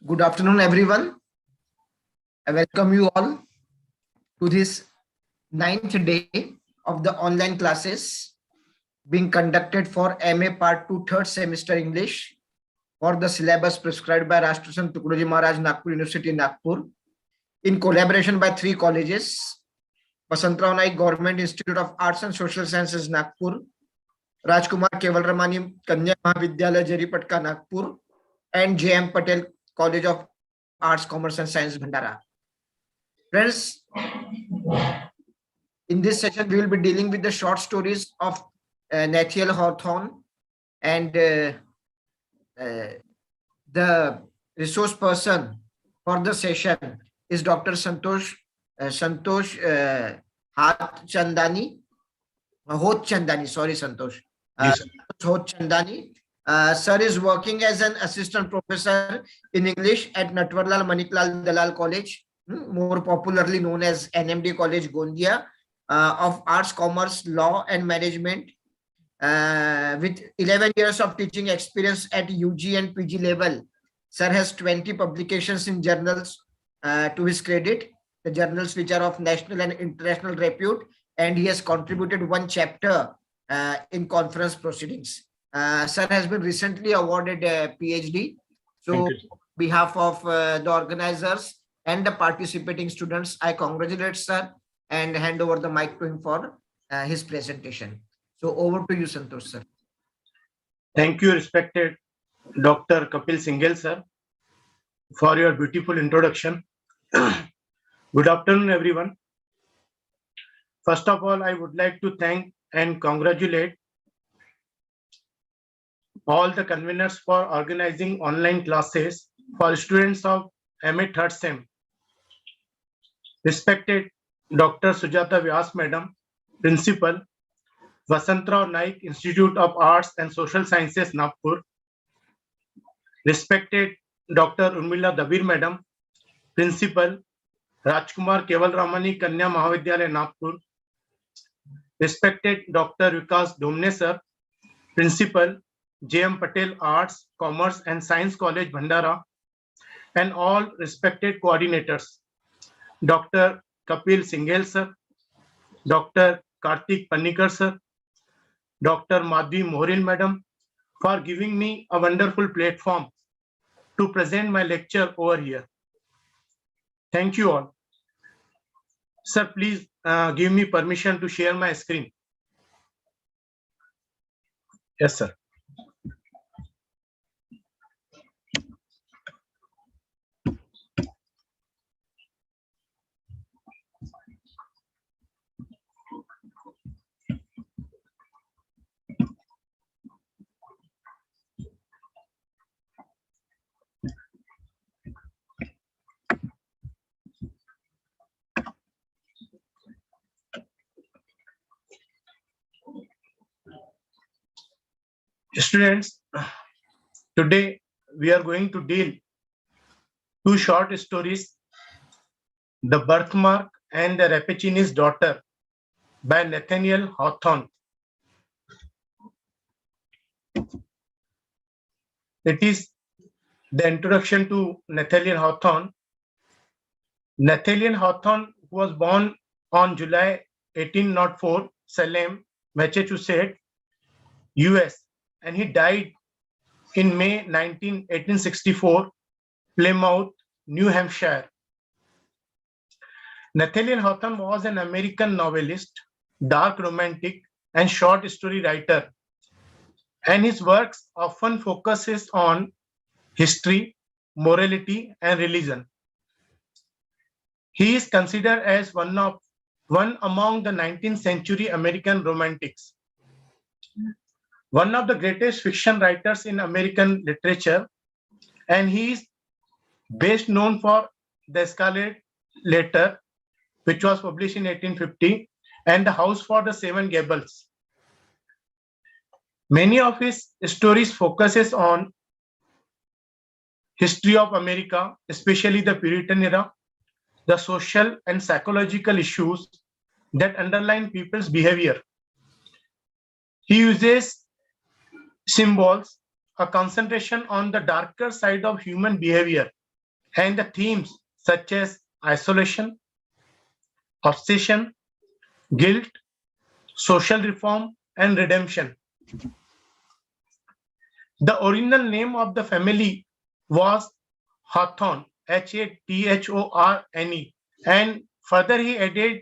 Good afternoon, everyone. I welcome you all to this 9th day of the online classes being conducted for MA Part 2 3rd semester English for the syllabus prescribed by Rashtrasan Tukadoji Maharaj Nagpur University, Nagpur, in collaboration by 3 colleges: Vasantrao Naik Government Institute of Arts and Social Sciences, Nagpur; Rajkumar Keval Ramani Kanya Mahavidyalaya, Jaripatka, Nagpur; and J.M. Patel College of Arts, Commerce and Science, Bhandara. Friends, in this session, we will be dealing with the short stories of Nathaniel Hawthorne, and the resource person for the session is Dr. Santosh Hotchandani. Sorry, Santosh. Hotchandani. Sir is working as an assistant professor in English at Natwarlal Maniklal Dalal College, more popularly known as NMD College, Gondia, of Arts, Commerce, Law and Management, with 11 years of teaching experience at UG and PG level. Sir has 20 publications in journals to his credit, the journals which are of national and international repute, and he has contributed 1 chapter in conference proceedings. Sir has been recently awarded a PhD. So, on behalf of the organizers and the participating students, I congratulate Sir and hand over the mic to him for his presentation. So, over to you, Santosh, sir. Thank you, respected Dr. Kapil Singhal, sir, for your beautiful introduction. Good afternoon, everyone. First of all, I would like to thank and congratulate all the conveners for organizing online classes for students of MA 3rd Sem. Respected Dr. Sujata Vyas Madam, Principal, Vasantrao Naik Institute of Arts and Social Sciences, Nagpur. Respected Dr. Urmila Dabir Madam, Principal, Rajkumar Keval Ramani Kanya Mahavidyalaya, Nagpur. Respected Dr. Vikas Domne Sir, Principal, J.M. Patel Arts, Commerce and Science College, Bhandara, and all respected coordinators, Dr. Kapil Singhal Sir, Dr. Karthik Panikar Sir, Dr. Madhvi Mohril Madam, for giving me a wonderful platform to present my lecture over here. Thank you all. Sir, please give me permission to share my screen. Yes, sir. Students, today we are going to deal 2 short stories, The Birthmark and the Rappaccini's Daughter by Nathaniel Hawthorne. It is the introduction to Nathaniel Hawthorne. Nathaniel Hawthorne was born on July 1804, Salem, Massachusetts, US, and he died in May 1864, Plymouth, New Hampshire. Nathaniel Hawthorne was an American novelist, dark romantic, and short story writer, and his works often focuses on history, morality, and religion. He is considered as one among the 19th century American romantics, one of the greatest fiction writers in American literature, and he is best known for The Scarlet Letter, which was published in 1850, and The House for the Seven Gables. Many of his stories focuses on history of America, especially the Puritan era, the social and psychological issues, that underline people's behavior. He uses symbols, a concentration on the darker side of human behavior, and the themes such as isolation, obsession, guilt, social reform, and redemption. The original name of the family was Hawthorne, Hathorne, and further he added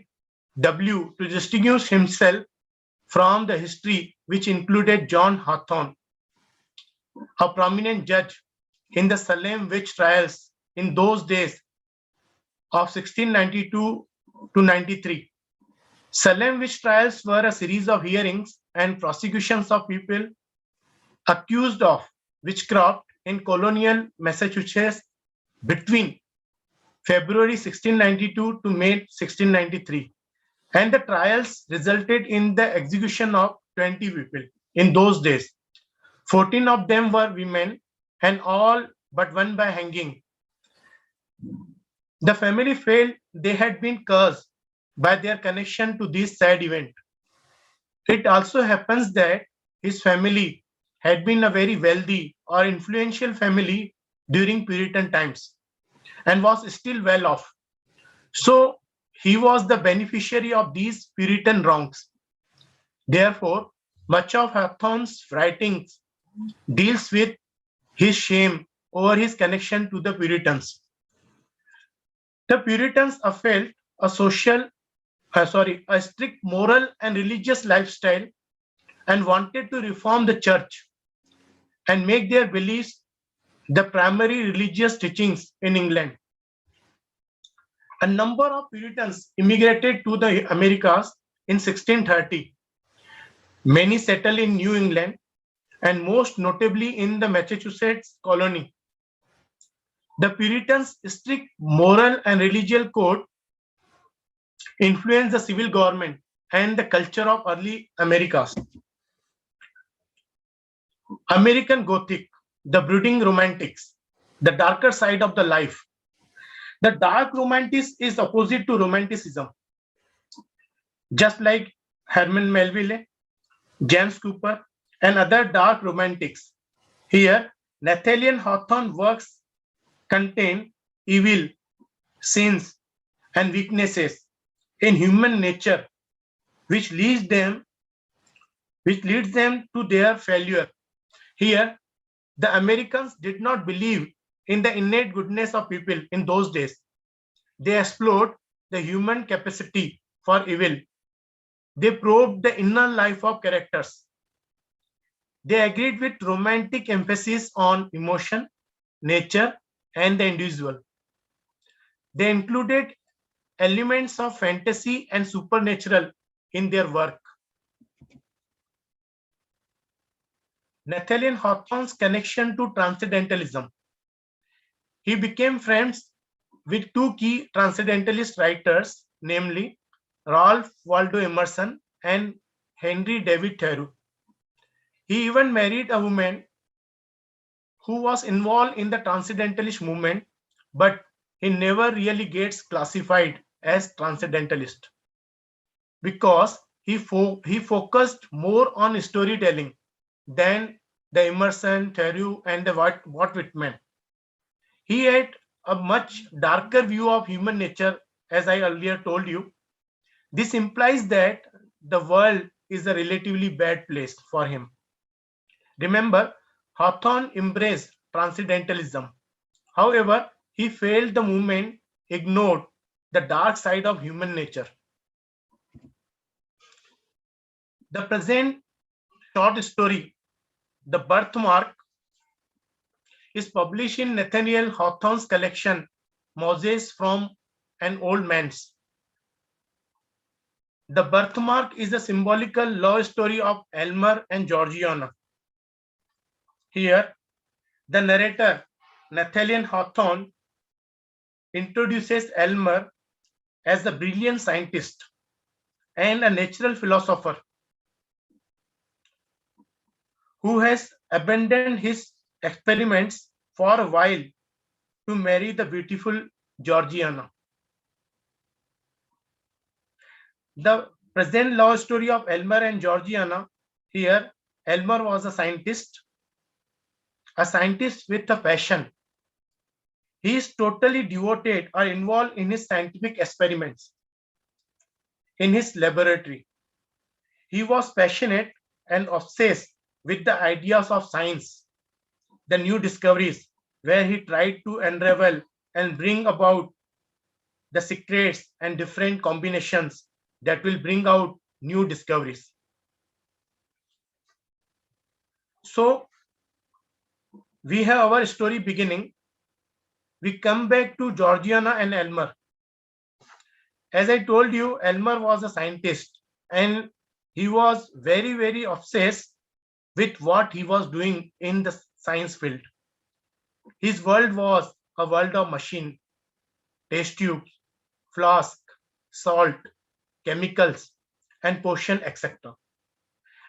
W to distinguish himself from the history, which included John Hawthorne, a prominent judge in the Salem witch trials in those days of 1692 to 93. Salem witch trials were a series of hearings and prosecutions of people accused of witchcraft in colonial Massachusetts between February 1692 to May 1693. And the trials resulted in the execution of 20 people in those days. 14 of them were women, and all but one by hanging. The family felt they had been cursed by their connection to this sad event. It also happens that his family had been a very wealthy or influential family during Puritan times and was still well off. So he was the beneficiary of these Puritan wrongs. Therefore, much of Hawthorne's writings deals with his shame over his connection to the Puritans. The Puritans upheld a strict moral and religious lifestyle and wanted to reform the church and make their beliefs the primary religious teachings in England. A number of Puritans immigrated to the Americas in 1630. Many settled in New England and most notably in the Massachusetts colony. The Puritans' strict moral and religious code influenced the civil government and the culture of early Americas. American Gothic, the brooding romantics, the darker side of the life. The dark romantics is opposite to romanticism. Just like Herman Melville, James Cooper, and other dark romantics. Here, Nathaniel Hawthorne works contain evil, sins, and weaknesses in human nature, which leads them to their failure. Here, the Americans did not believe in the innate goodness of people in those days. They explored the human capacity for evil. They probed the inner life of characters. They agreed with romantic emphasis on emotion, nature, and the individual. They included elements of fantasy and supernatural in their work. Nathaniel Hawthorne's connection to Transcendentalism. He became friends with two key Transcendentalist writers, namely Ralph Waldo Emerson and Henry David Thoreau. He even married a woman who was involved in the Transcendentalist movement, but he never really gets classified as Transcendentalist because he focused more on storytelling than the Emerson, Thoreau, and the Walt Whitman. He had a much darker view of human nature, as I earlier told you. This implies that the world is a relatively bad place for him. Remember, Hawthorne embraced Transcendentalism. However, he felt the movement ignored the dark side of human nature. The present short story, The Birthmark, is published in Nathaniel Hawthorne's collection, Moses from an Old Man's. The Birthmark is a symbolical love story of Elmer and Georgiana. Here, the narrator, Nathaniel Hawthorne, introduces Elmer as a brilliant scientist and a natural philosopher who has abandoned his experiments for a while to marry the beautiful Georgiana. The present love story of Elmer and Georgiana. Here, Elmer was a scientist with a passion. He is totally devoted or involved in his scientific experiments in his laboratory. He was passionate and obsessed with the ideas of science, the new discoveries, where he tried to unravel and bring about the secrets and different combinations that will bring out new discoveries. So we have our story beginning. We come back to Georgiana and Elmer. As I told you, Elmer was a scientist and he was very, very obsessed with what he was doing in the science field. His world was a world of machine, test tubes, flask, salt, chemicals, and potion, etc.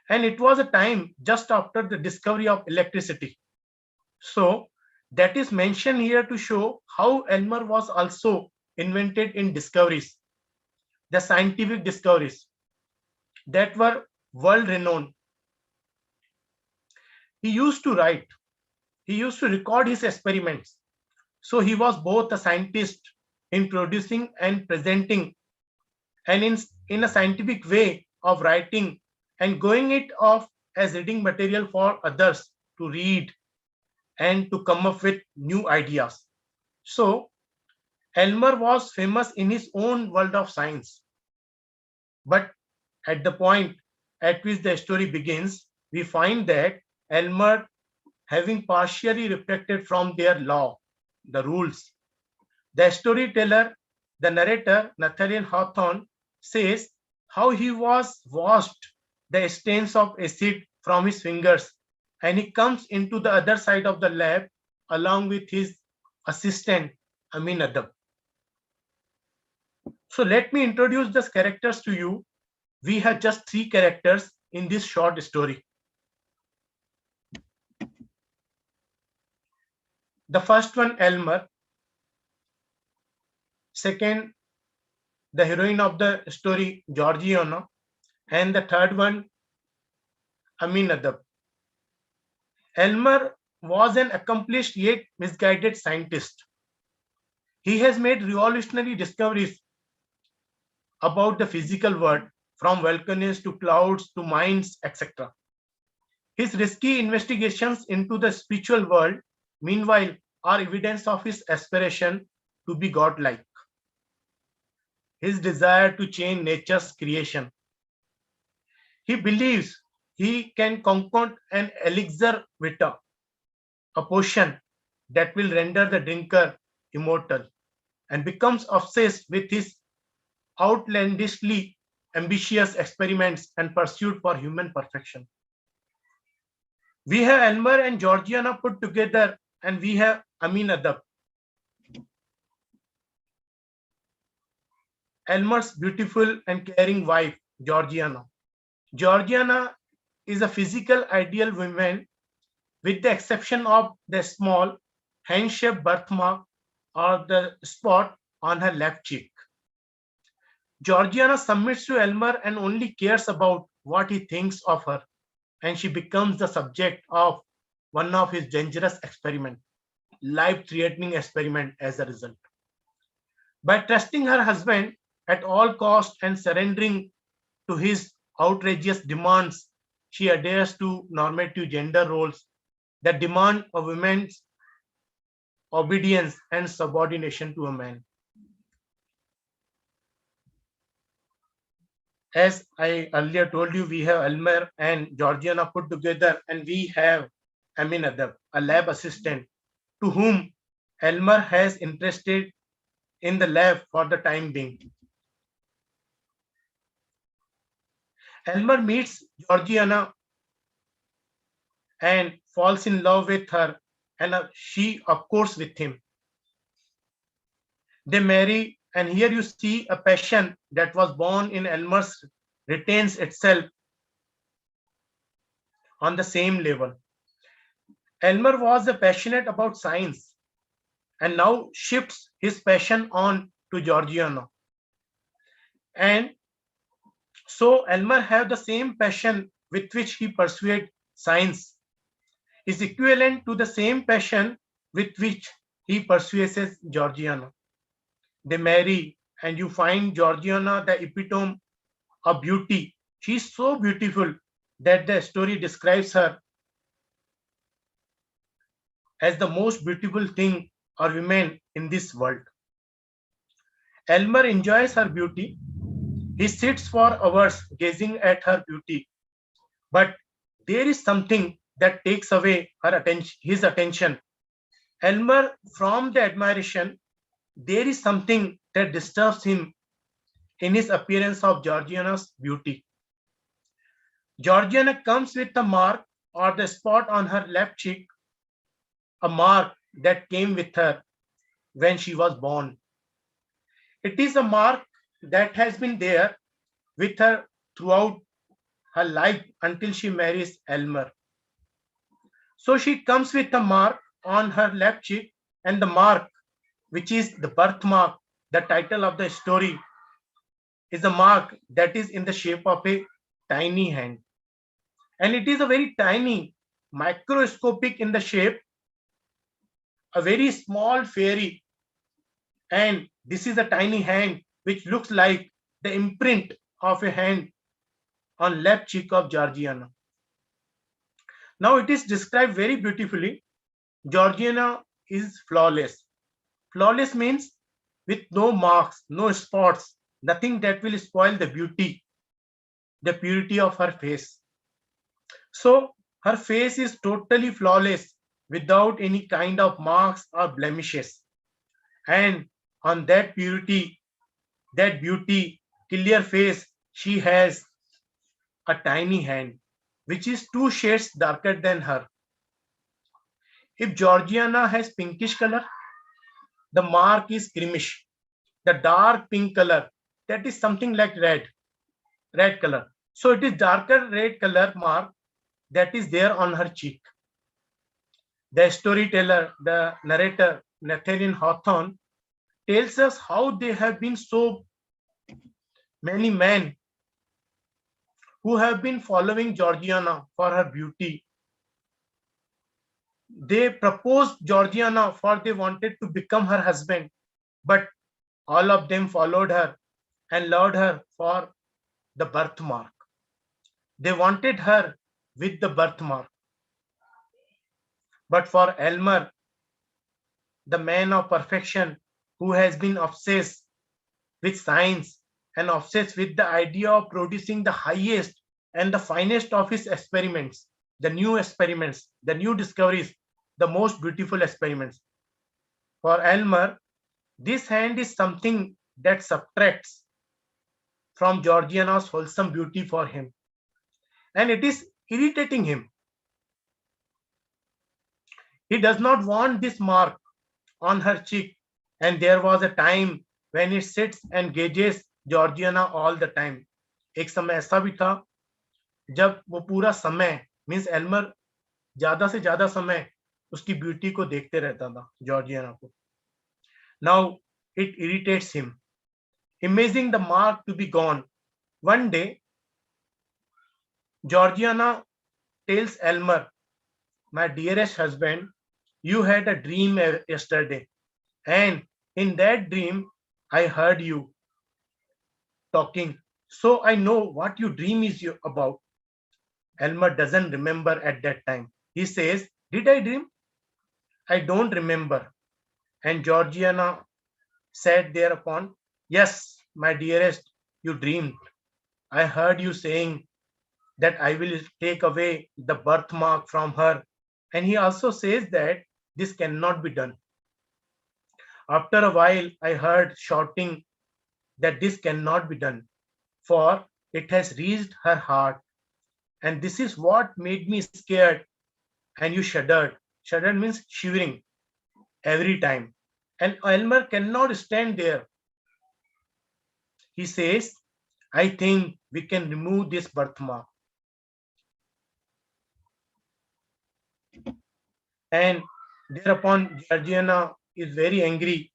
And it was a time just after the discovery of electricity. So that is mentioned here to show how Elmer was also invented in discoveries, the scientific discoveries that were world renowned. He used to write, he used to record his experiments. So he was both a scientist in producing and presenting, and in a scientific way of writing and going it off as reading material for others to read and to come up with new ideas. So Elmer was famous in his own world of science. But at the point at which the story begins, we find that Elmer, having partially reflected from their law, the rules, the storyteller, the narrator, Nathaniel Hawthorne, says how he was washed the stains of acid from his fingers and he comes into the other side of the lab along with his assistant, Aminadab. So let me introduce these characters to you. We have just 3 characters in this short story. The first one, Elmer. Second, the heroine of the story, Georgiana. And the third one, Aminadab. Elmer was an accomplished yet misguided scientist. He has made revolutionary discoveries about the physical world, from volcanoes to clouds to mines, etc. His risky investigations into the spiritual world, meanwhile, are evidence of his aspiration to be godlike, his desire to change nature's creation. He believes he can concoct an elixir vita, a potion that will render the drinker immortal, and becomes obsessed with his outlandishly ambitious experiments and pursuit for human perfection. We have Elmer and Georgiana put together, and we have Aminadab, Elmer's beautiful and caring wife, Georgiana. Georgiana is a physical ideal woman, with the exception of the small hand-shaped birthmark or the spot on her left cheek. Georgiana submits to Elmer and only cares about what he thinks of her, and she becomes the subject of one of his dangerous experiments, life-threatening experiment as a result. By trusting her husband at all costs and surrendering to his outrageous demands, she adheres to normative gender roles that demand a woman's obedience and subordination to a man. As I earlier told you, we have Elmer and Georgiana put together, and we have Aminadab, a lab assistant, to whom Elmer has interested in the lab for the time being. Elmer meets Georgiana and falls in love with her, and she, of course, with him. They marry, and here you see a passion that was born in Elmer's retains itself on the same level. Elmer was passionate about science and now shifts his passion on to Georgiana. And So Elmer have the same passion with which he pursued science is equivalent to the same passion with which he pursues Georgiana. They marry, and you find Georgiana the epitome of beauty. She is so beautiful that the story describes her as the most beautiful thing or woman in this world. Elmer enjoys her beauty. He sits for hours gazing at her beauty. But there is something that takes away his attention. Elmer, from the admiration, there is something that disturbs him in his appearance of Georgiana's beauty. Georgiana comes with a mark or the spot on her left cheek, a mark that came with her when she was born. It is a mark that has been there with her throughout her life until she marries Elmer. So she comes with a mark on her left cheek, and the mark, which is the birthmark, the title of the story, is a mark that is in the shape of a tiny hand. And it is a very tiny, microscopic in the shape, a very small fairy. And this is a tiny hand which looks like the imprint of a hand on left cheek of Georgiana. Now it is described very beautifully. Georgiana is flawless. Flawless means with no marks, no spots, nothing that will spoil the beauty, the purity of her face. So her face is totally flawless without any kind of marks or blemishes. And on that purity, that beauty, clear face, she has a tiny hand, which is 2 shades darker than her. If Georgiana has pinkish color, the mark is creamish. The dark pink color, that is something like red color. So it is darker red color mark that is there on her cheek. The storyteller, the narrator, Nathaniel Hawthorne, tells us how there have been so many men who have been following Georgiana for her beauty. They proposed Georgiana for they wanted to become her husband, but all of them followed her and loved her for the birthmark. They wanted her with the birthmark. But for Elmer, the man of perfection who has been obsessed with science and obsessed with the idea of producing the highest and the finest of his experiments, the new discoveries, the most beautiful experiments. For Elmer, this hand is something that subtracts from Georgiana's wholesome beauty for him. And it is irritating him. He does not want this mark on her cheek. And there was a time when he sits and gauges Georgiana all the time. एक समय ऐसा भी था जब वो पूरा समय means Elmer ज्यादा से ज्यादा समय उसकी ब्यूटी को देखते रहता था जॉर्जियाना को. Now it irritates him. Imagining the mark to be gone. One day, Georgiana tells Elmer, my dearest husband, you had a dream yesterday, and in that dream, I heard you talking. So I know what your dream is about. Elmer doesn't remember at that time. He says, did I dream? I don't remember. And Georgiana said thereupon, yes, my dearest, you dreamed. I heard you saying that I will take away the birthmark from her. And he also says that this cannot be done. After a while, I heard shouting that this cannot be done, for it has reached her heart. And this is what made me scared. And you shuddered. Shuddered means shivering every time. And Elmer cannot stand there. He says, I think we can remove this birthmark. And thereupon Georgiana is very angry.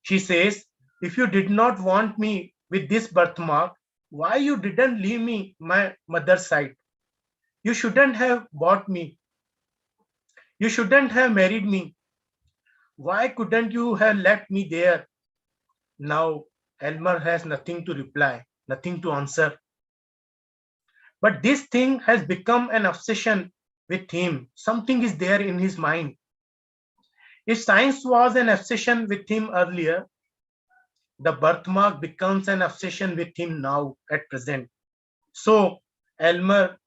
She says, if you did not want me with this birthmark, why you didn't leave me my mother's side? You shouldn't have bought me. You shouldn't have married me. Why couldn't you have left me there? Now Elmer has nothing to reply, nothing to answer. But this thing has become an obsession with him. Something is there in his mind. If science was an obsession with him earlier, the birthmark becomes an obsession with him now at present. So Elmer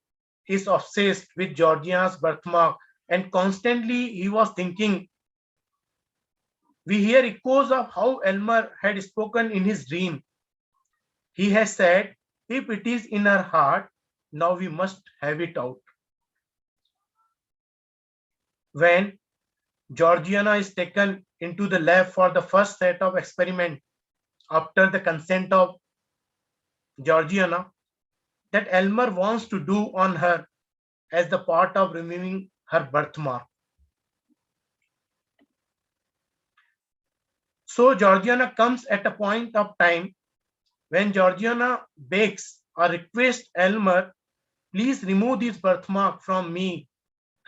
is obsessed with Georgiana's birthmark, and constantly he was thinking. We hear echoes of how Elmer had spoken in his dream. He has said, if it is in her heart, now we must have it out. When Georgiana is taken into the lab for the first set of experiment after the consent of Georgiana, that Elmer wants to do on her as the part of removing her birthmark. So Georgiana comes at a point of time when Georgiana begs or requests Elmer, please remove this birthmark from me.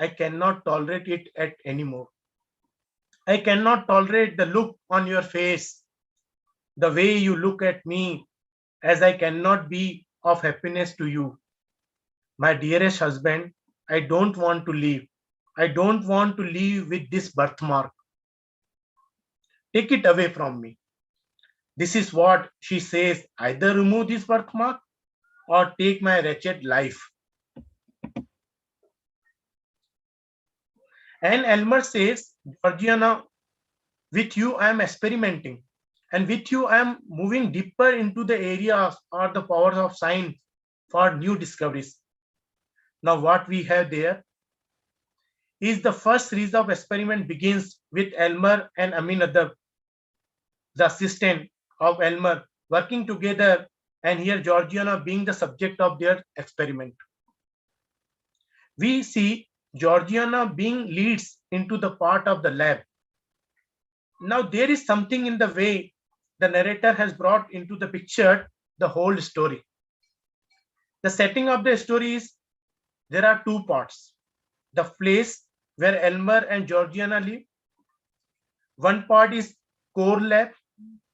I cannot tolerate it anymore. I cannot tolerate the look on your face, the way you look at me, as I cannot be of happiness to you. My dearest husband, I don't want to leave. I don't want to leave with this birthmark. Take it away from me. This is what she says, either remove this birthmark or take my wretched life. And Elmer says, Georgiana, with you I am experimenting, and with you I am moving deeper into the areas or the powers of science for new discoveries. Now what we have there is the first series of experiment begins with Elmer and Aminadab, the assistant of Elmer, working together, and here Georgiana being the subject of their experiment. We see Georgiana being leads into the part of the lab. Now there is something in the way the narrator has brought into the picture the whole story. The setting of the story is there are two parts. The place where Elmer and Georgiana live. One part is core lab,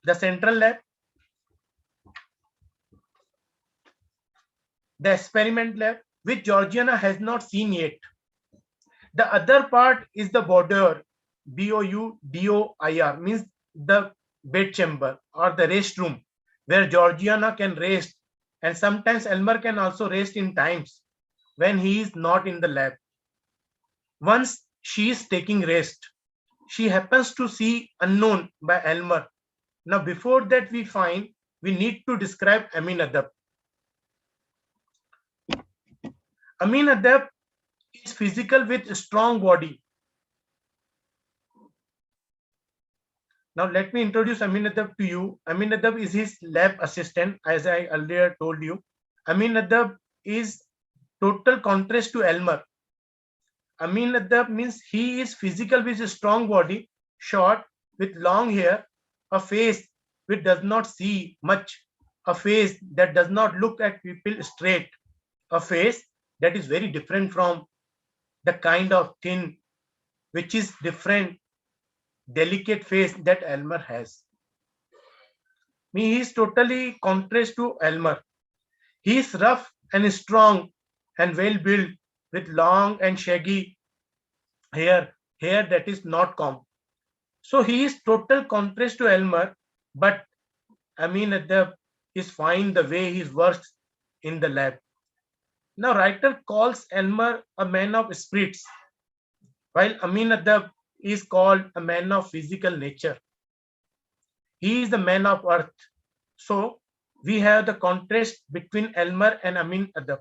the central lab. The experiment lab, which Georgiana has not seen yet. The other part is the border, BOUDOIR, means the bed chamber or the rest room, where Georgiana can rest, and sometimes Elmer can also rest in times when he is not in the lab. Once she is taking rest, she happens to see unknown by Elmer. Now before that we need to describe Aminadab. Aminadab is physical with a strong body. Now let me introduce Aminadab to you. Aminadab is his lab assistant, as I earlier told you. Aminadab is total contrast to Elmer. Aminadab means he is physical with a strong body, short, with long hair, a face which does not see much, a face that does not look at people straight, a face that is very different from the kind of thin, which is different, delicate face that Elmer has. He is totally contrast to Elmer. He is rough and strong and well built with long and shaggy hair that is not combed. So he is total contrast to Elmer, but Aminadab is fine the way he works in the lab. Now writer calls Elmer a man of spirits, while Aminadab is called a man of physical nature. He is the man of earth. So we have the contrast between Elmer and Aminadab.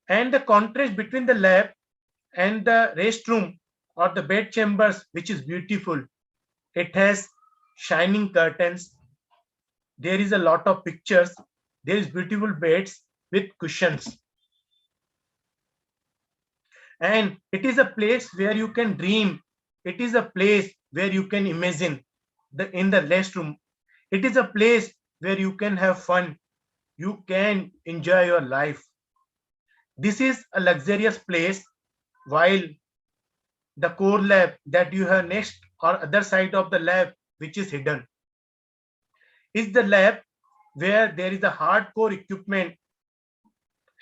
And the contrast between the lab and the rest room or the bed chambers, which is beautiful. It has shining curtains. There is a lot of pictures. There is beautiful beds with cushions. And it is a place where you can dream. It is a place where you can imagine in the rest room. It is a place where you can have fun, you can enjoy your life. This is a luxurious place, while the core lab that you have next or other side of the lab, which is hidden, is the lab where there is a hardcore equipment,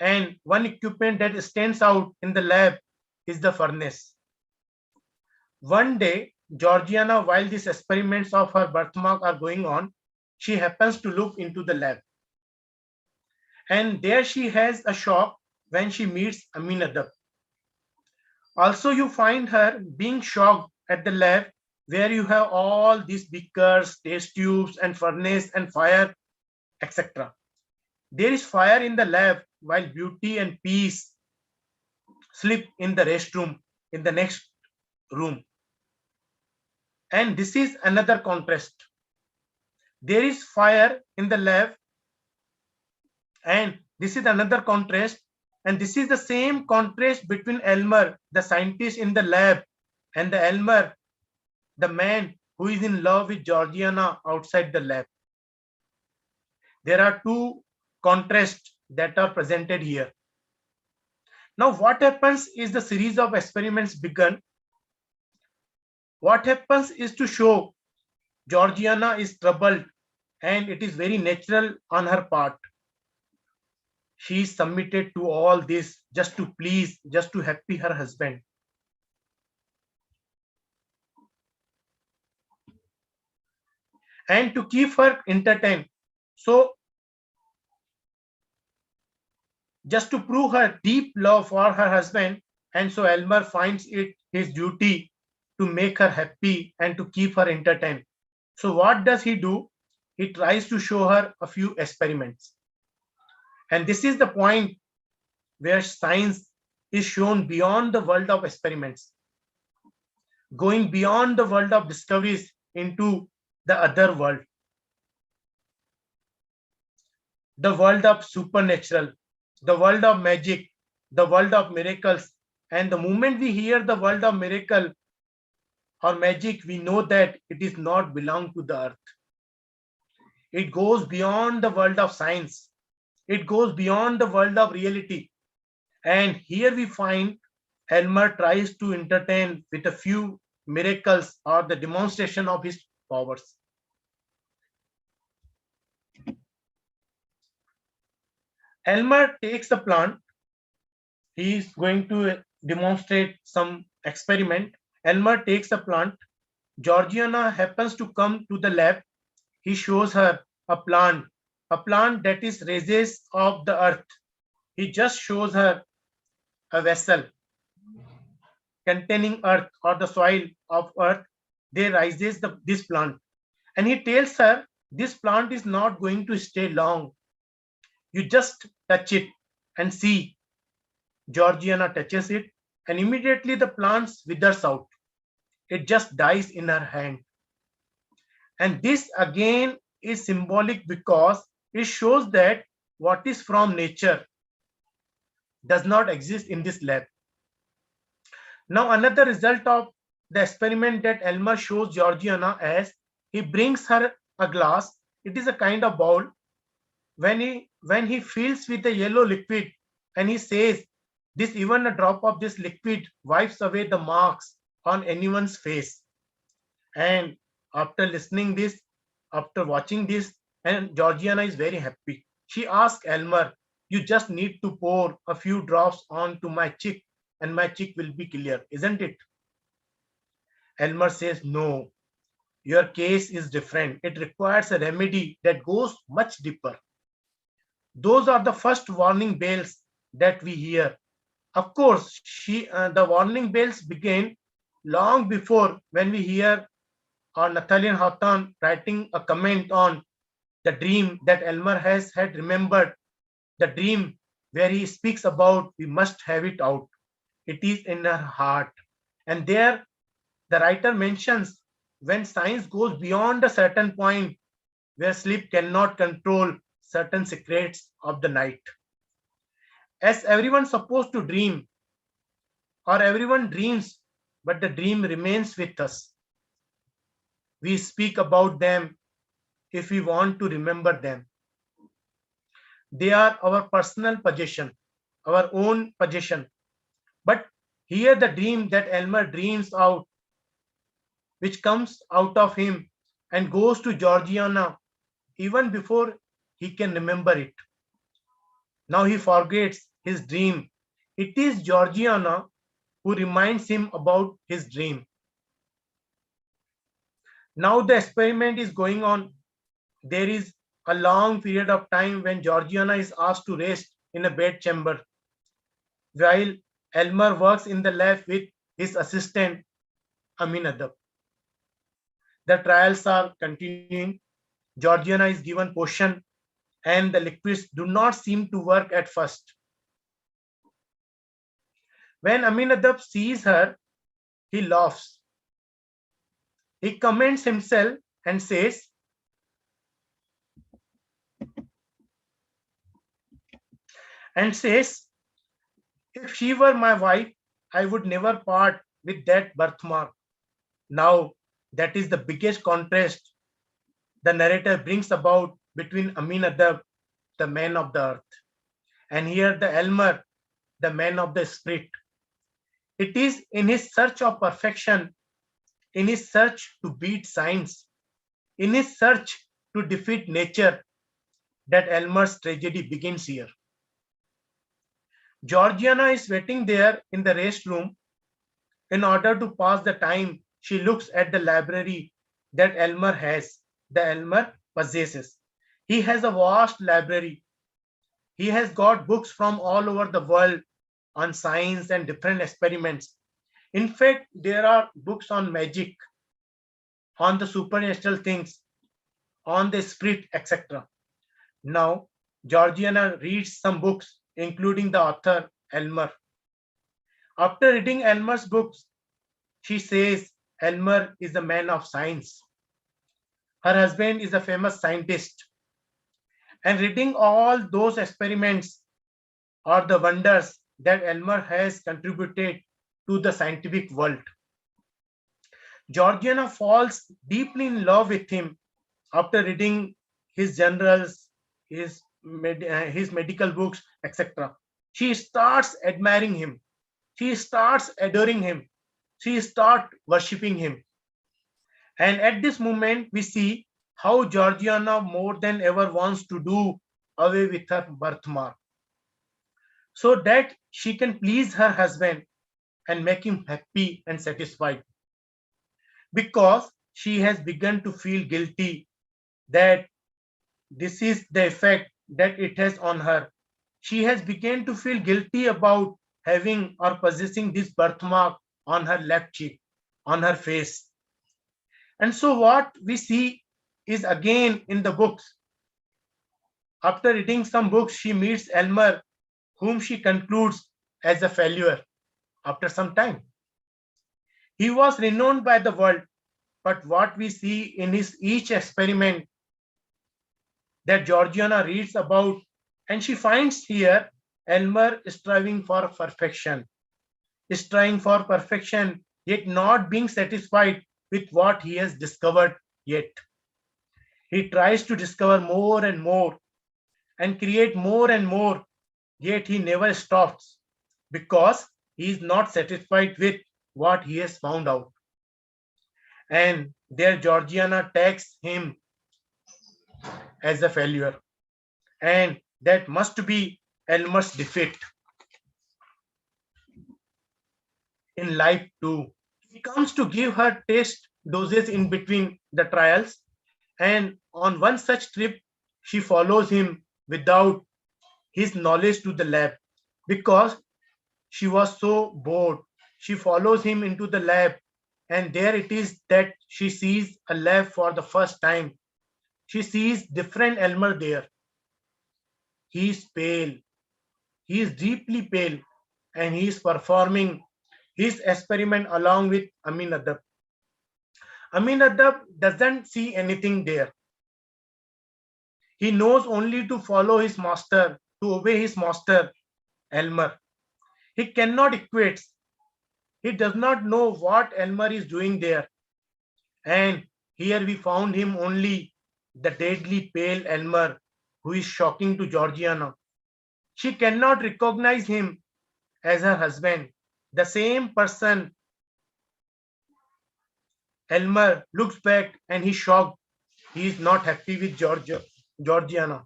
and one equipment that stands out in the lab is the furnace. One day, Georgiana, while these experiments of her birthmark are going on, she happens to look into the lab. And there she has a shock when she meets Aminadab. Also, you find her being shocked at the lab where you have all these beakers, test tubes, and furnace and fire, etc. There is fire in the lab while beauty and peace sleep in the restroom in the next room. And this is another contrast. There is fire in the lab, and this is another contrast. And this is the same contrast between Elmer, the scientist in the lab, and the Elmer, the man who is in love with Georgiana outside the lab. There are two contrasts that are presented here. Now, what happens is the series of experiments begun. What happens is to show Georgiana is troubled, and it is very natural on her part. She is submitted to all this just to please, just to happy her husband. And to keep her entertained. So, just to prove her deep love for her husband, and so Elmer finds it his duty to make her happy and to keep her entertained. So what does he do? He tries to show her a few experiments. And this is the point where science is shown beyond the world of experiments, going beyond the world of discoveries into the other world, the world of supernatural, the world of magic, the world of miracles. And the moment we hear the world of miracle or magic, we know that it is not belong to the earth. It goes beyond the world of science. It goes beyond the world of reality. And here we find Elmer tries to entertain with a few miracles or the demonstration of his powers. Elmer takes a plant. He is going to demonstrate some experiment. Elmer takes a plant. Georgiana happens to come to the lab. He shows her a plant that is raises of the earth. He just shows her a vessel containing earth or the soil of earth. There rises this plant. And he tells her, this plant is not going to stay long. You just touch it and see. Georgiana touches it, and immediately the plant withers out. It just dies in her hand. And this again is symbolic because it shows that what is from nature does not exist in this lab. Now, another result of the experiment that Elmer shows Georgiana as he brings her a glass. It is a kind of bowl. When he fills with a yellow liquid, and he says, this even a drop of this liquid wipes away the marks on anyone's face. And after listening this, after watching this, and Georgiana is very happy. She asks Elmer, you just need to pour a few drops onto my cheek and my cheek will be clear, isn't it? Elmer says, no, your case is different. It requires a remedy that goes much deeper. Those are the first warning bells that we hear. Of course, the warning bells begin long before when we hear Nathaniel Hawthorne writing a comment on the dream that Elmer had remembered, the dream where he speaks about we must have it out. It is in her heart. And there the writer mentions when science goes beyond a certain point where sleep cannot control certain secrets of the night. As everyone's supposed to dream, or everyone dreams, but the dream remains with us. We speak about them if we want to remember them. They are our personal possession, our own possession. But here the dream that Elmer dreams out, which comes out of him and goes to Georgiana even before he can remember it. Now he forgets his dream. It is Georgiana who reminds him about his dream. Now the experiment is going on. There is a long period of time when Georgiana is asked to rest in a bedchamber, while Elmer works in the lab with his assistant Aminadab. The trials are continuing. Georgiana is given potion and the liquids do not seem to work at first. When Aminadab sees her, he laughs. He commends himself and says, if she were my wife, I would never part with that birthmark. Now, that is the biggest contrast the narrator brings about between Aminadab, the man of the earth, and here the Elmer, the man of the spirit. It is in his search of perfection, in his search to beat science, in his search to defeat nature, that Elmer's tragedy begins here. Georgiana is waiting there in the rest room. In order to pass the time, she looks at the library that Elmer possesses. He has a vast library. He has got books from all over the world on science and different experiments. In fact, there are books on magic, on the supernatural things, on the spirit, etc. Now, Georgiana reads some books, including the author Elmer. After reading Elmer's books, she says Elmer is a man of science. Her husband is a famous scientist. And reading all those experiments are the wonders that Elmer has contributed to the scientific world. Georgiana falls deeply in love with him after reading his journals, his medical books, etc. She starts admiring him. She starts adoring him. She starts worshipping him. And at this moment, we see how Georgiana more than ever wants to do away with her birthmark so that she can please her husband and make him happy and satisfied. Because she has begun to feel guilty that this is the effect that it has on her. She has begun to feel guilty about having or possessing this birthmark on her left cheek, on her face. And so what we see is again in the books. After reading some books, she meets Elmer, whom she concludes as a failure after some time. He was renowned by the world, but what we see in his each experiment that Georgiana reads about, and she finds here Elmer striving for perfection, yet not being satisfied with what he has discovered yet. He tries to discover more and more and create more and more, yet he never stops because he is not satisfied with what he has found out. And there Georgiana tags him as a failure. And that must be Elmer's defeat in life too. He comes to give her test doses in between the trials. And on one such trip, she follows him without his knowledge to the lab because she was so bored. She follows him into the lab, and there it is that she sees a lab for the first time. She sees different Elmer there. He is pale. He is deeply pale, and he is performing his experiment along with Aminadab. Aminadab doesn't see anything there. He knows only to follow his master, to obey his master, Elmer. He cannot equate. He does not know what Elmer is doing there. And here we found him only the deadly pale Elmer, who is shocking to Georgiana. She cannot recognize him as her husband. The same person. Elmer looks back and he's shocked. He is not happy with Georgiana,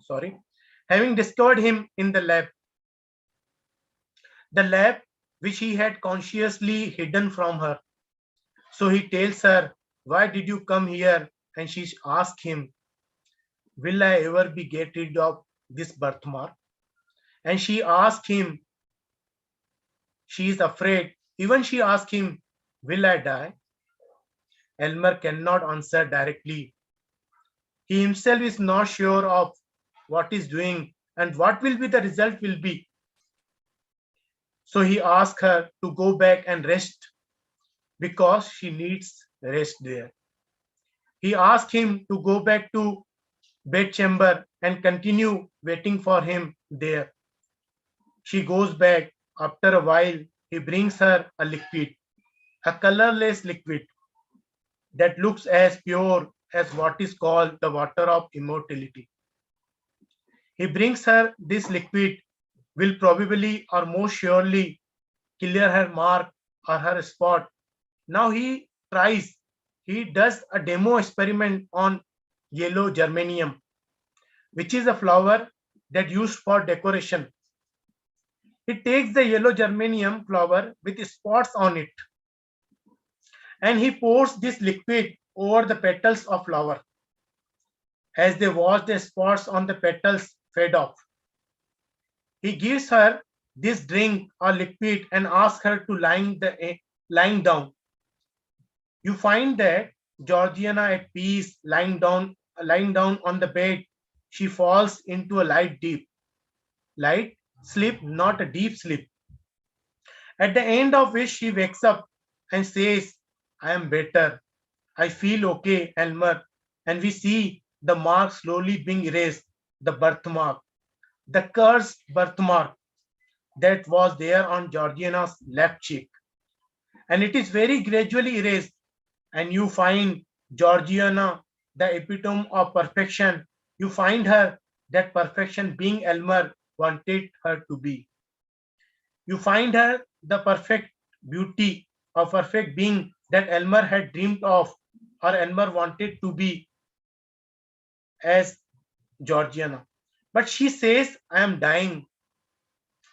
having discovered him in the lab. The lab which he had consciously hidden from her. So he tells her, "Why did you come here?" And she asks him, "Will I ever be get rid of this birthmark?" And she asks him, she is afraid. Even she asks him, "Will I die?" Elmer cannot answer directly. He himself is not sure of what he's doing and what will be the result will be. So he asks her to go back and rest because she needs rest there. He asks him to go back to bedchamber and continue waiting for him there. She goes back. After a while, he brings her a liquid, a colorless liquid that looks as pure as what is called the water of immortality. He brings her this liquid, will probably or most surely clear her mark or her spot. Now he does a demo experiment on yellow geranium, which is a flower that used for decoration. He takes the yellow geranium flower with spots on it and he pours this liquid over the petals of flower. As they watch, the spots on the petals fade off. He gives her this drink or liquid and asks her to lying down. You find that Georgiana at peace, lying down on the bed, she falls into a light sleep, not a deep sleep. At the end of which she wakes up and says, "I am better. I feel okay, Elmer." And we see the mark slowly being erased, the birthmark, the cursed birthmark that was there on Georgiana's left cheek. And it is very gradually erased. And you find Georgiana, the epitome of perfection. You find her that perfection being Elmer wanted her to be. You find her the perfect beauty or perfect being that Elmer had dreamed of or Elmer wanted to be as Georgiana. But she says, "I am dying."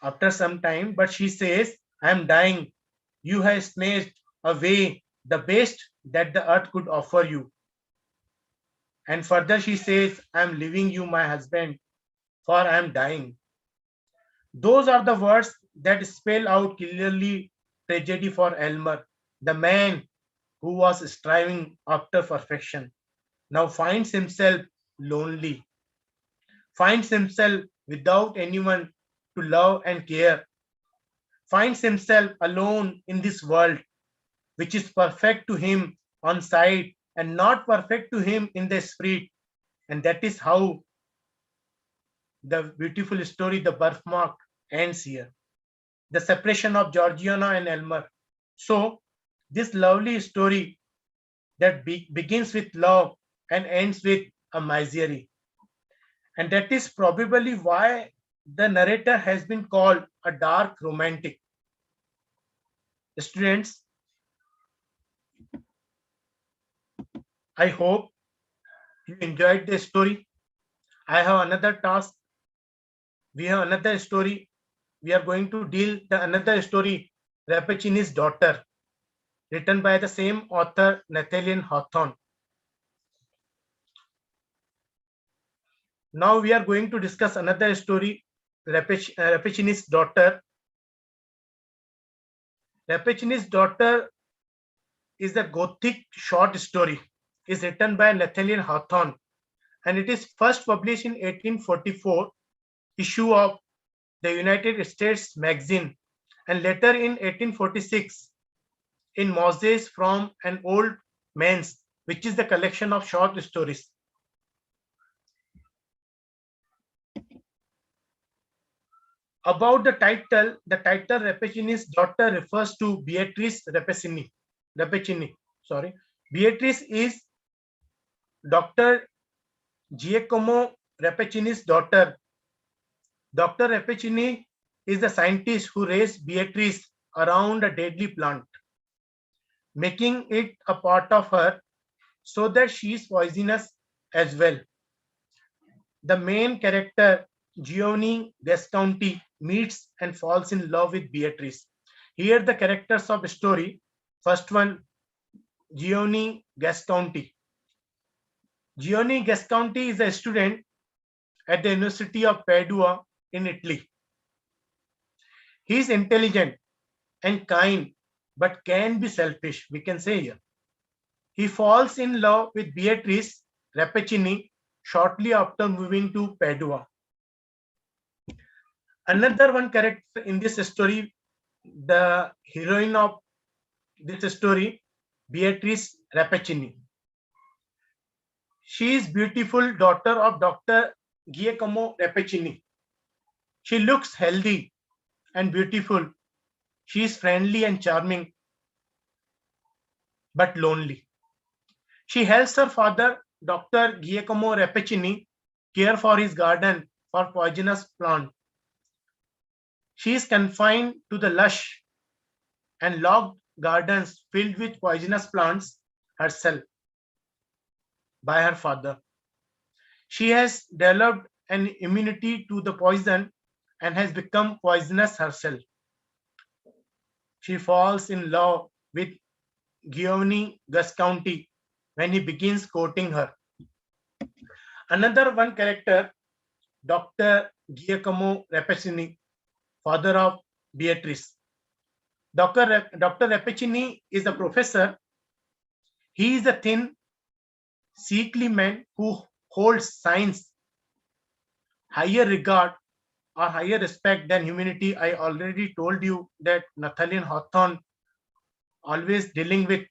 After some time, but she says, "I am dying. You have snatched away the best that the earth could offer you." And further she says, "I am leaving you, my husband, for I am dying." Those are the words that spell out clearly tragedy for Elmer, the man who was striving after perfection, now finds himself lonely, finds himself without anyone to love and care, finds himself alone in this world, which is perfect to him on sight and not perfect to him in the spirit. And that is how the beautiful story, The Birthmark, ends here. The separation of Georgiana and Elmer. So, this lovely story that begins with love and ends with a misery. And that is probably why the narrator has been called a dark romantic. Students, I hope you enjoyed the story. I have another task. We have another story. We are going to deal the another story, Rappaccini's Daughter, written by the same author, Nathaniel Hawthorne. Now we are going to discuss another story, Rappaccini's Daughter. Rappaccini's Daughter is a Gothic short story. Is written by Nathaniel Hawthorne, and it is first published in 1844 issue of the United States Magazine, and later in 1846 in Moses from an Old Man's, which is the collection of short stories. About the title Rappaccini's Daughter refers to Beatrice Rappaccini. Beatrice is Dr. Giacomo Rappaccini's daughter. Dr. Rappaccini is the scientist who raised Beatrice around a deadly plant, making it a part of her so that she is poisonous as well. The main character, Giovanni Gasconti, meets and falls in love with Beatrice. Here the characters of the story. First one, Giovanni Gasconti. Giovanni Gasconti is a student at the University of Padua in Italy. He is intelligent and kind, but can be selfish, we can say here. He falls in love with Beatrice Rappaccini shortly after moving to Padua. Another one character in this story, the heroine of this story, Beatrice Rappaccini. She is beautiful daughter of Dr. Giacomo Rappaccini. She looks healthy and beautiful. She is friendly and charming, but lonely. She helps her father, Dr. Giacomo Rappaccini, care for his garden for poisonous plant. She is confined to the lush and locked gardens filled with poisonous plants herself by her father. She has developed an immunity to the poison and has become poisonous herself. She falls in love with Giovanni Gasconti when he begins courting her. Another one character, Dr. Giacomo Rappaccini, father of Beatrice. Dr. Rappaccini is a professor. He is a thin, sickly man who holds science higher regard or higher respect than humanity. I already told you that Nathaniel Hawthorne always dealing with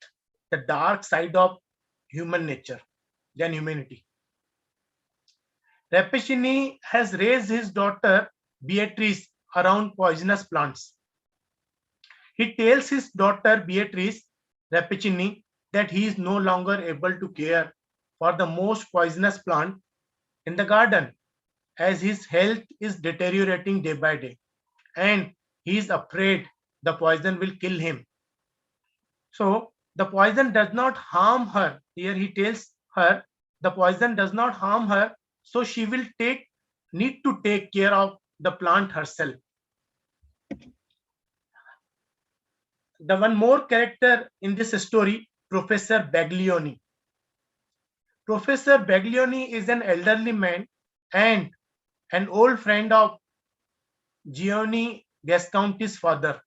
the dark side of human nature than humanity. Rappaccini has raised his daughter Beatrice around poisonous plants. He tells his daughter Beatrice Rappaccini that he is no longer able to care for the most poisonous plant in the garden, as his health is deteriorating day by day, and he is afraid the poison will kill him. So the poison does not harm her. Here he tells her the poison does not harm her, so she will need to take care of the plant herself. The one more character in this story, Professor Baglioni. Professor Baglioni is an elderly man and an old friend of Giovanni Gasconti's father.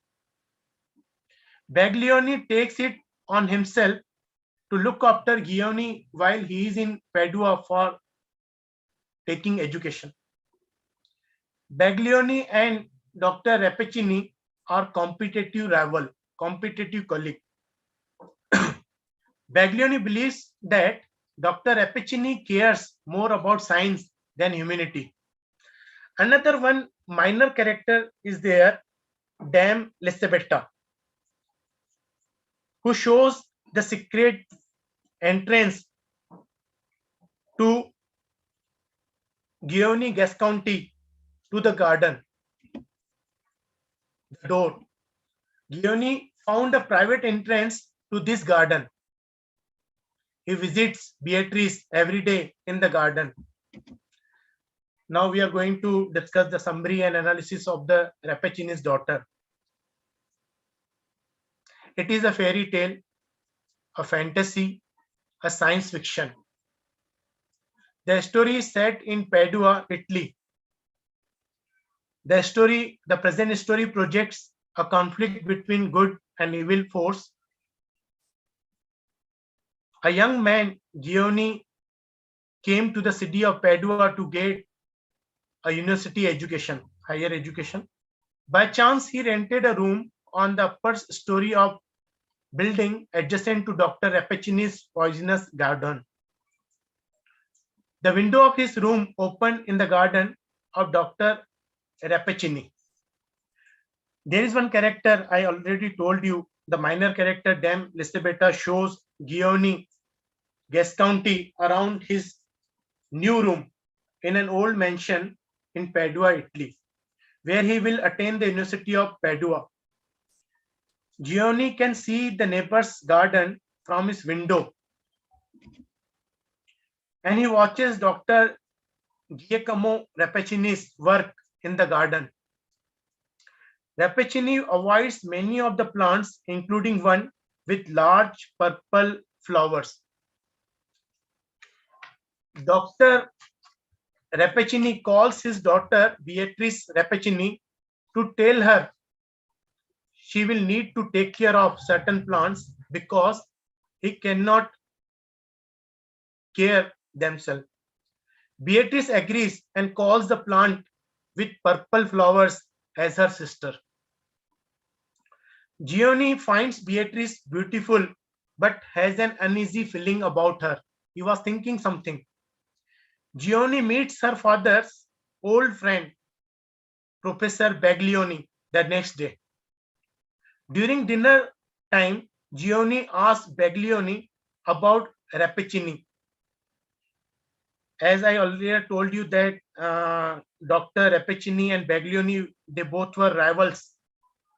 Baglioni takes it on himself to look after Giovanni while he is in Padua for taking education. Baglioni and Dr. Rappaccini are competitive colleague. Baglioni believes that Dr. Rappaccini cares more about science than humanity. Another one minor character is there, Dame Lisabetta, who shows the secret entrance to Giovanni Gasconti to the garden. The door. Giovanni found a private entrance to this garden. He visits Beatrice every day in the garden. Now we are going to discuss the summary and analysis of the Rappaccini's daughter. It is a fairy tale, a fantasy, a science fiction. The story is set in Padua, Italy. The present story projects a conflict between good and evil force. A young man, Giovanni, came to the city of Padua to get a university education, higher education. By chance, he rented a room on the upper story of building adjacent to Dr. Rappaccini's poisonous garden. The window of his room opened in the garden of Dr. Rappaccini. There is one character I already told you. The minor character Dame Lisabetta shows Giovanni Gasconti around his new room in an old mansion in Padua, Italy, where he will attend the University of Padua. Giovanni can see the neighbor's garden from his window, and he watches Dr. Giacomo Rappaccini's work in the garden. Rappaccini avoids many of the plants, including one with large purple flowers. Dr. Rappaccini calls his daughter Beatrice Rappaccini to tell her she will need to take care of certain plants because he cannot care themselves. Beatrice agrees and calls the plant with purple flowers as her sister. Giovanni finds Beatrice beautiful but has an uneasy feeling about her. He was thinking something. Giovanni meets her father's old friend, Professor Baglioni, the next day. During dinner time, Giovanni asks Baglioni about Rappaccini. As I earlier told you that Dr. Rappaccini and Baglioni, they both were rivals.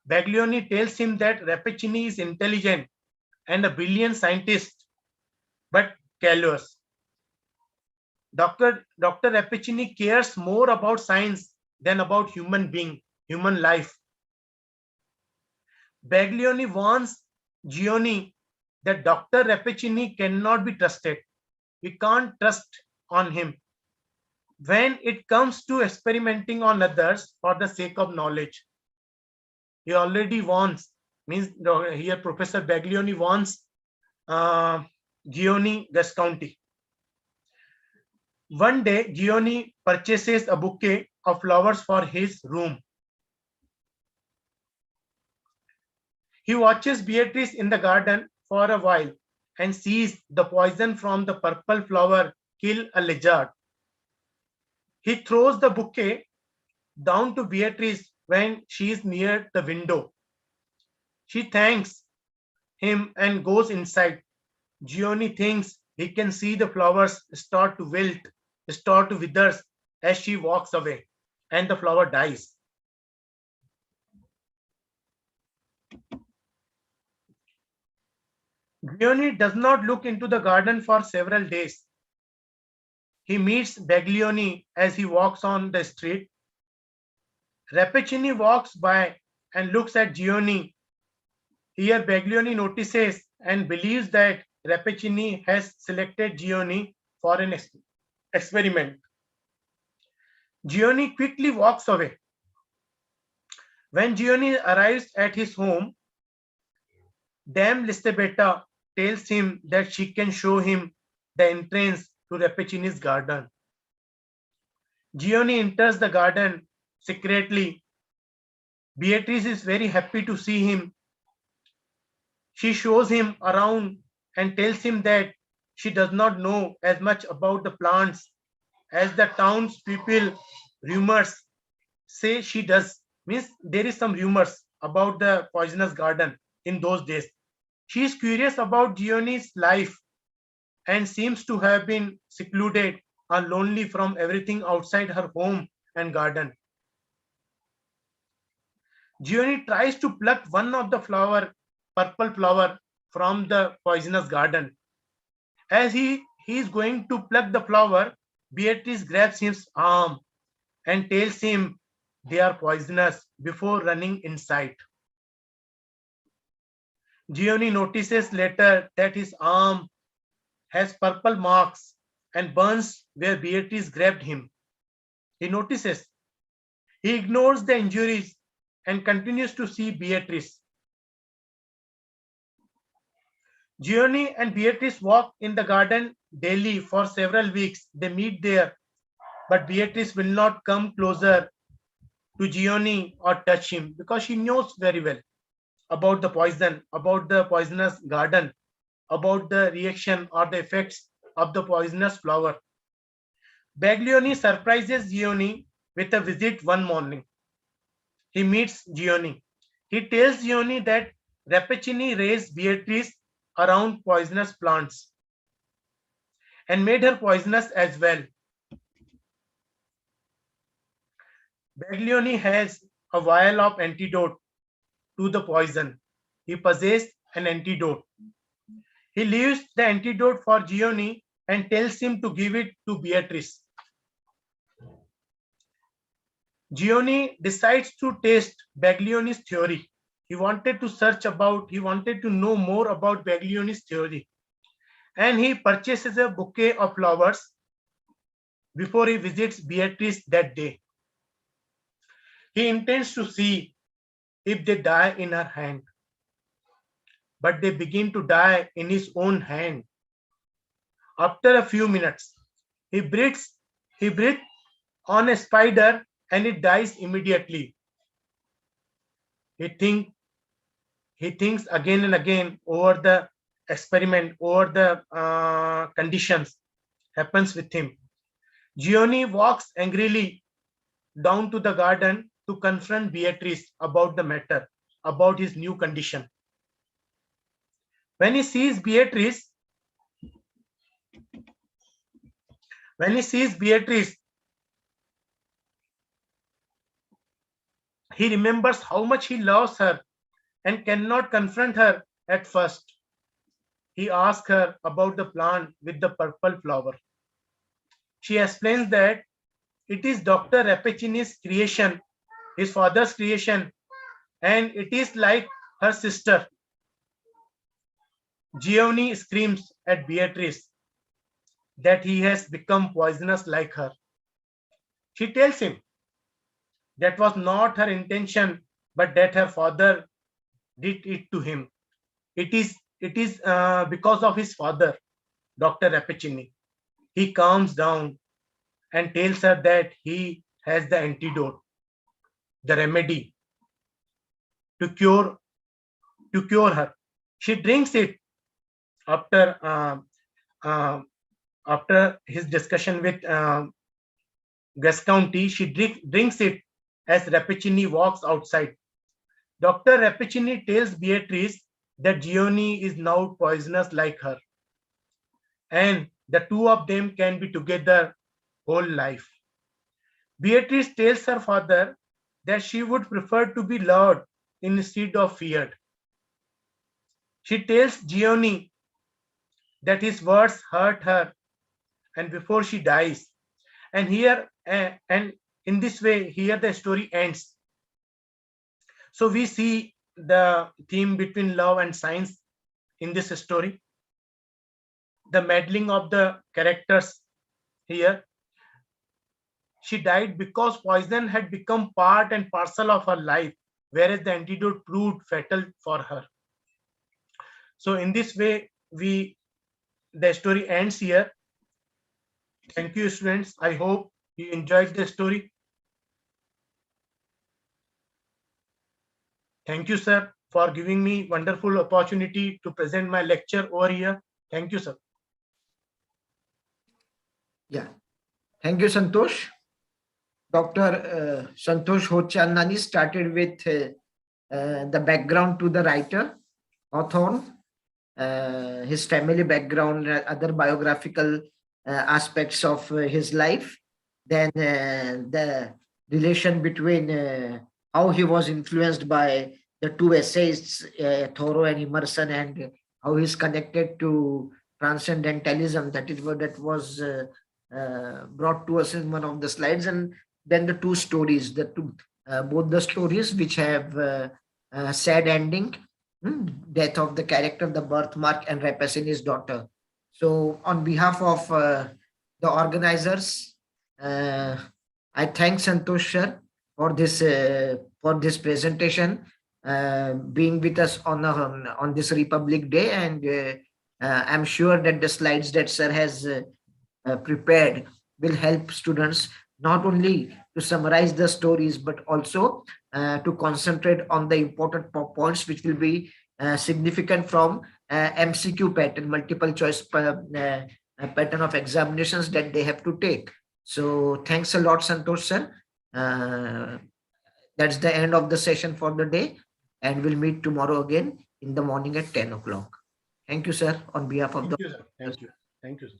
Baglioni tells him that Rappaccini is intelligent and a brilliant scientist, but callous. Dr. Rappaccini cares more about science than about human life. Baglioni warns Giovanni that Dr. Rappaccini cannot be trusted. We can't trust on him when it comes to experimenting on others for the sake of knowledge. He already warns, means here Professor Baglioni warns Giovanni Visconti. One day, Giovanni purchases a bouquet of flowers for his room. He watches Beatrice in the garden for a while and sees the poison from the purple flower kill a lizard. He throws the bouquet down to Beatrice when she is near the window. She thanks him and goes inside. Giovanni thinks he can see the flowers start to wilt, start to wither as she walks away, and the flower dies. Giovanni does not look into the garden for several days. He meets Baglioni as he walks on the street. Rappaccini walks by and looks at Giovanni. Here Baglioni notices and believes that Rappaccini has selected Giovanni for an experiment. Giovanni quickly walks away. When Giovanni arrives at his home, Dame Lisabetta tells him that she can show him the entrance to Rappaccini's garden. Giovanni enters the garden secretly. Beatrice is very happy to see him. She shows him around and tells him that she does not know as much about the plants as the townspeople rumors say she does. Means there is some rumors about the poisonous garden in those days. She is curious about Giovanni's life and seems to have been secluded and lonely from everything outside her home and garden. Giovanni tries to pluck one of the purple flower from the poisonous garden. As he is going to pluck the flower, Beatrice grabs his arm and tells him they are poisonous before running inside. Giovanni notices later that his arm has purple marks and burns where Beatrice grabbed him. He notices. He ignores the injuries and continues to see Beatrice. Giovanni and Beatrice walk in the garden daily for several weeks. They meet there, but Beatrice will not come closer to Giovanni or touch him because she knows very well about the poison, about the poisonous garden, about the reaction or the effects of the poisonous flower. Baglioni surprises Giovanni with a visit one morning. He meets Giovanni. He tells Giovanni that Rappaccini raised Beatrice around poisonous plants and made her poisonous as well. Baglioni has a vial of antidote to the poison. He possessed an antidote. He leaves the antidote for Giovanni and tells him to give it to Beatrice. Giovanni decides to test Baglioni's theory. He wanted to know more about Baglioni's theory. And he purchases a bouquet of flowers before he visits Beatrice that day. He intends to see if they die in her hand. But they begin to die in his own hand. After a few minutes, he breathes on a spider and it dies immediately. He thinks again and again over the experiment, over the conditions happens with him. Giovanni walks angrily down to the garden to confront Beatrice about the matter, about his new condition. When he sees Beatrice, he remembers how much he loves her and cannot confront her at first. He asks her about the plant with the purple flower. She explains that it is Dr. Rappaccini's creation, his father's creation, and it is like her sister. Giovanni screams at Beatrice that he has become poisonous like her. She tells him that was not her intention, but that her father did it to him. It is because of his father, Dr. Rappaccini. He calms down and tells her that he has the antidote, the remedy to cure her. She drinks it after his discussion with Gascounty. She drinks it as Rappaccini walks outside. Dr. Rappaccini tells Beatrice that Giovanni is now poisonous like her, and the two of them can be together whole life. Beatrice tells her father that she would prefer to be loved instead of feared. She tells Giovanni that his words hurt her, and before she dies, and in this way, here the story ends. So we see the theme between love and science in this story. The meddling of the characters here. She died because poison had become part and parcel of her life, whereas the antidote proved fatal for her. So in this way, the story ends here. Thank you, students. I hope you enjoyed the story. Thank you, sir, for giving me wonderful opportunity to present my lecture over here. Thank you, sir. Yeah. Thank you, Santosh. Dr. Santosh Hotchandani started with the background to the writer, Hawthorne, his family background, other biographical aspects of his life, then the relation between how he was influenced by the two essayists, Thoreau and Emerson, and how he's connected to Transcendentalism, that was brought to us in one of the slides, and then the two stories, both the stories which have sad ending, death of the character, the birthmark, and Rappaccini's daughter. So on behalf of the organizers, I thank Santosh sir for this presentation, being with us on this Republic Day, and I'm sure that the slides that sir has prepared will help students not only to summarize the stories, but also to concentrate on the important points which will be significant from MCQ pattern, multiple choice pattern of examinations that they have to take. So thanks a lot, Santosh sir. That's the end of the session for the day, and we'll meet tomorrow again in the morning at 10 o'clock. Thank you, sir, on behalf of Thank you, sir. Thank you. Thank you, sir.